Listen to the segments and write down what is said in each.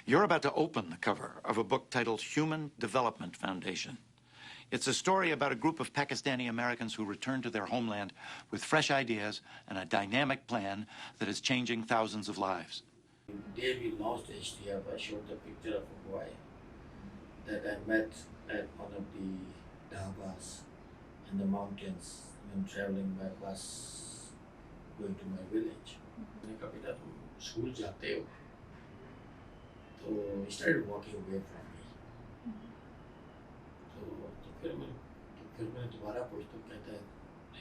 You're about to open the cover of a book titled Human Development Foundation. It's a story about a group of Pakistani Americans who return to their homeland with fresh ideas and a dynamic plan that is changing thousands of lives. The day we launched HDF, I showed the picture of a boy that I met at one of the dhabas in the mountains when traveling by bus going to my village. मैंने कहा बेटा तुम school जाते हो, तो he started walking away from me. तो फिर मैंने दोबारा पूछा तो कहता है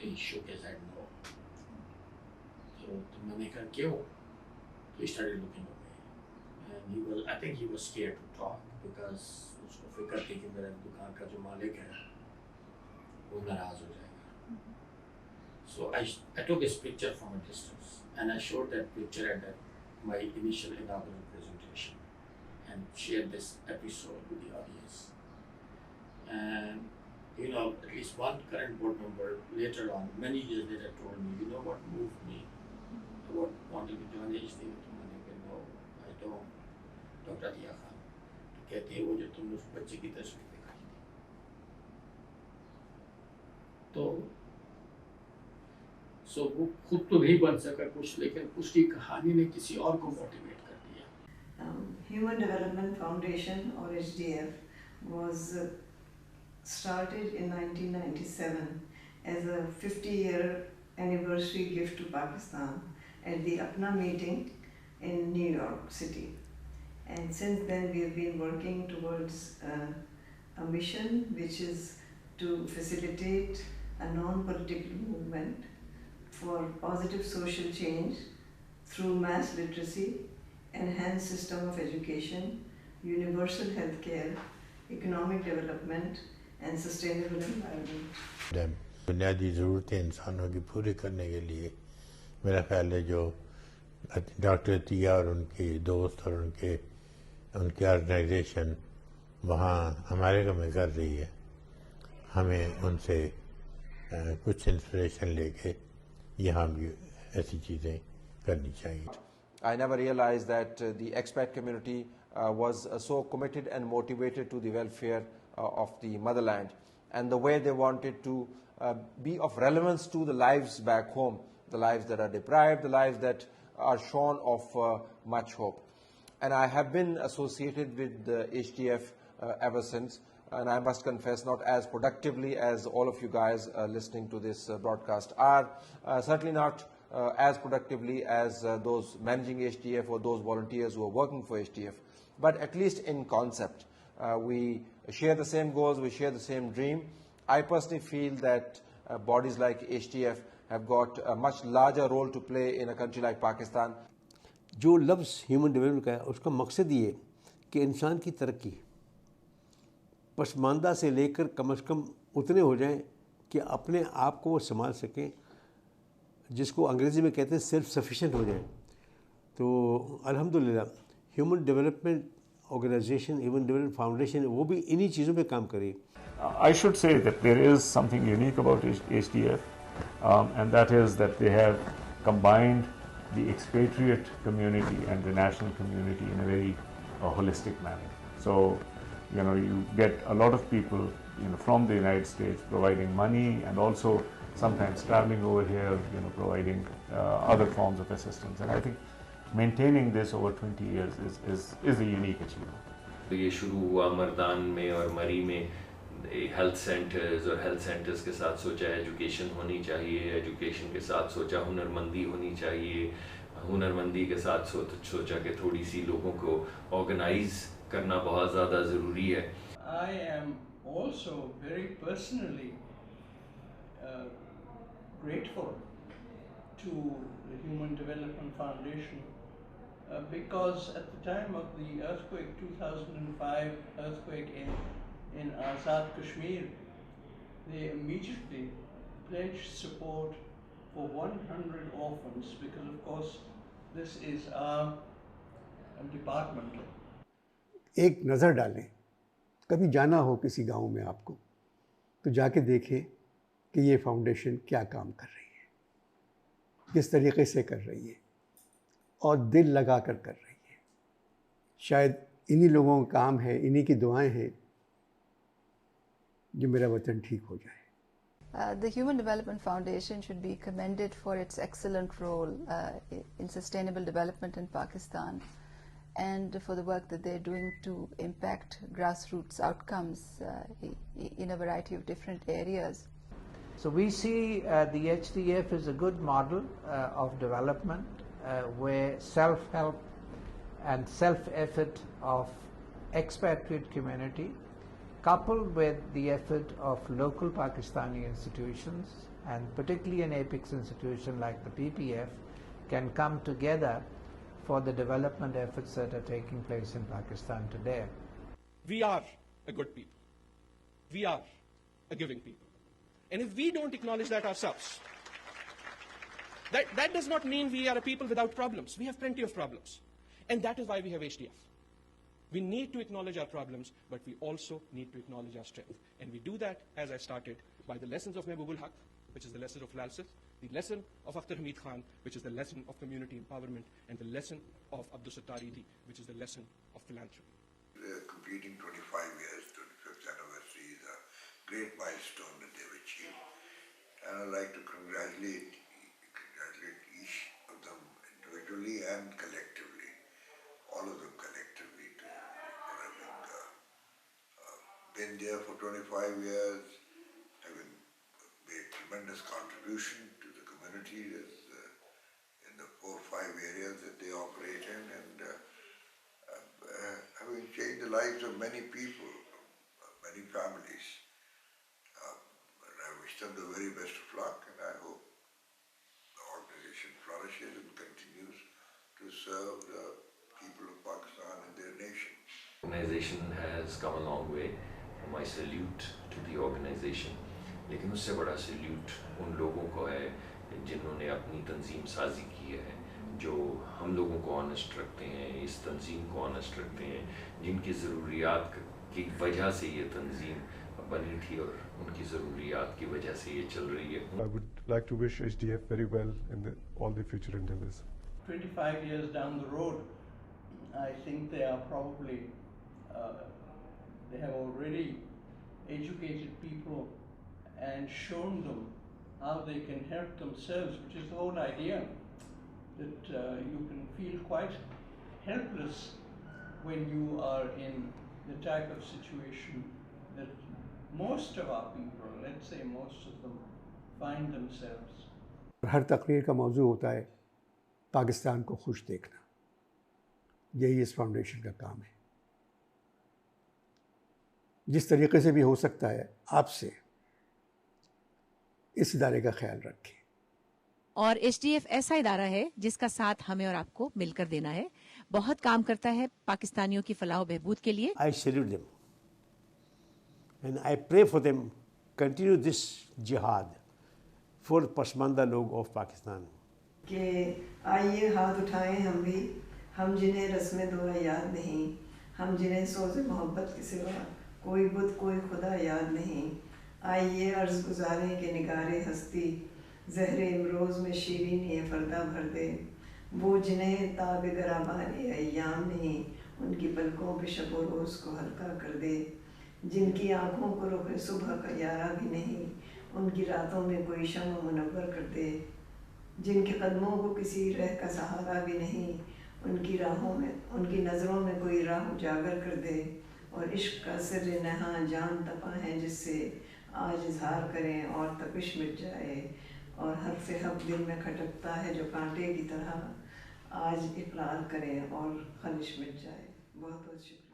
he shook his head no. तो मैंने कहा क्यों? So he started looking away, and I think he was scared to talk because उसको फिक्र थी कि मेरे दुकान का जो मालिक है वो नाराज हो जाएगा. So I took his picture from a distance and I showed that picture at my initial inaugural presentation and shared this episode with the audience. And you know, at least one current board member later on, many years later, told me, you know what moved me about wanting to join the HDF? No, I don't. Dr. Diya Khan, तो कहती है वो जो तुमने उस बच्चे की तस्वीर दिखाई थी. तो वो खुद तो नहीं बन सका कुछ, लेकिन उसकी कहानी ने किसी और को मोटिवेट कर दिया. Human Development Foundation or HDF was started in 1997 as a 50-year anniversary gift to Pakistan at the Apna meeting in New York City. And since then we have been working towards a mission which is to facilitate a non-political movement for positive social change through mass literacy, enhanced system of education, universal health care, economic development and sustainable environment. बुनियादी ज़रूरतें इंसानों की पूरी करने के लिए मेरा ख्याल है जो डॉक्टर तिया और उनके दोस्त और उनके ऑर्गेनाइजेशन वहाँ अमेरिका में कर रही है, हमें उनसे कुछ इंस्पिरेशन लेके यहाँ भी ऐसी चीज़ें करनी चाहिए. I never realized that the expat community was so committed and motivated to the welfare of the motherland and the way they wanted to be of relevance to the lives back home, the lives that are deprived, the lives that are shorn of much hope. And I have been associated with the HDF ever since, and I must confess not as productively as all of you guys listening to this broadcast are, certainly not as productively as those managing HDF or those volunteers who are working for HDF, but at least in concept. We share the same goals, we share the same dream. I personally feel that bodies like HDF have got a much larger role to play in a country like Pakistan. जो लफ्ज़ human development का है उसका मकसद ये कि इंसान की तरक्की पसमानदा से लेकर कम से कम उतने हो जाएं कि अपने आप को वो संभाल सकें, जिसको अंग्रेज़ी में कहते हैं सेल्फ सफिशिएंट हो जाएं. तो अल्हम्दुलिल्लाह human development organisation, human development foundation वो भी इन्हीं चीज़ों पे काम करे. I should say that there is something unique about HDF, and that is that they have combined the expatriate community and the national community in a very holistic manner. So, you know, you get a lot of people, you know, from the United States providing money and also sometimes traveling over here, you know, providing other forms of assistance. And I think maintaining this over 20 years is a unique achievement. ये शुरू हुआ मर्दान में और मरी में health centres और health centres के साथ सोचा एजुकेशन होनी चाहिए, एजुकेशन के साथ सोचा हुनरमंदी होनी चाहिए, हुनरमंदी के साथ सोचा कि थोड़ी सी लोगों को ऑर्गेनाइज करना बहुत ज़्यादा ज़रूरी है. I am also very personally grateful to the Human Development Foundation because at the time of the earthquake, 2005 earthquake in Azad Kashmir, they immediately pledged support for 100 orphans because of course this is our department. एक नज़र डालें, कभी जाना हो किसी गांव में आपको तो जाके देखें कि ये फाउंडेशन क्या काम कर रही है, किस तरीके से कर रही है और दिल लगा कर रही है. शायद इन्हीं लोगों का काम है, इन्हीं की दुआएं हैं जो मेरा वतन ठीक हो जाए। The Human Development Foundation should be commended for its excellent role in sustainable development in Pakistan and for the work that they're doing to impact grassroots outcomes in a variety of different areas. So we see the HDF as a good model of development where self-help and self-effort of expatriate community coupled with the effort of local Pakistani institutions and particularly an apex institution like the PPF can come together for the development efforts that are taking place in Pakistan today. We are a good people. We are a giving people. And if we don't acknowledge that ourselves, that does not mean we are a people without problems. We have plenty of problems. And that is why we have HDF. We need to acknowledge our problems, but we also need to acknowledge our strength. And we do that, as I started, by the lessons of Maqbool, which is the lesson of Lalsif, the lesson of Akhtar Hamid Khan, which is the lesson of community empowerment, and the lesson of Abdul Gaffar Billoo, which is the lesson of philanthropy. Completing 25 years, 25th anniversary is a great milestone that they've achieved. And I'd like to congratulate each of them individually and collectively, all of them collectively, for having been there for 25 years, having made tremendous contribution to the community in the 4 or 5 areas that they operate in, and having changed the lives of many people, many families. And I wish them the very best of luck, and I hope the organization flourishes and continues to serve the people of Pakistan and their nation. The organization has come a long way. My salute to the organization. लेकिन उससे बड़ा salute उन लोगों को है जिन्होंने अपनी तंजीम साजी की है, जो हम लोगों को ऑनेस्ट रखते हैं, इस तंजीम को ऑनेस्ट रखते हैं, जिनकी ज़रूरियात की वजह से ये तंजीम बनी थी और उनकी ज़रूरियात की वजह से ये चल रही है. I would like to wish HDF very well in all the future endeavors. 25 years down the road, I think they are probably, they have already educated people and shown them how they can help themselves, which is the whole idea, that you can feel quite helpless when you are in the type of situation that most of our people, let's say most of them, find themselves. हर तकरीर का मौजू होता है पाकिस्तान को खुश देखना. यही इस फाउंडेशन का काम है. जिस तरीके से भी हो सकता है आपसे इस इदारे का ख्याल रखें. और HDF ऐसा इदारा है जिसका साथ हमें और आपको मिलकर देना है. बहुत काम करता है पाकिस्तानियों की फलाह और बहबूद के लिए. I salute them and I pray for them continue this jihad for Pasmanda लोग of Pakistan. कि आइए हाथ उठाएं हम भी, हम जिन्हें रस्म दुआ याद नहीं, हम जिन्हें सोज़ मोहब्बत के सिवा कोई बुत कोई खुदा याद नहीं. आइए अर्ज़ गुजारें कि निगारे हस्ती ज़हरे इमरोज़ में शीरीन ये फ़रदा भर दे. वो जिन्हें ताब गराबानी अय्याम नहीं, उनकी पलकों पे शब व रोज़ को हल्का कर दे. जिनकी आँखों को रुख़ सुबह का यारा भी नहीं, उनकी रातों में कोई शम्अ मुनव्वर कर दे. जिनके कदमों को किसी रह का सहारा भी नहीं, उनकी राहों में उनकी नज़रों में कोई राह उजागर कर दे. और इश्क का सिर नहा जान तपा है जिससे आज इजहार करें और तपिश मिट जाए. और हर्फ हक दिल में खटकता है जो कांटे की तरह, आज इकरार करें और खलिश मिट जाए. बहुत बहुत शुक्रिया.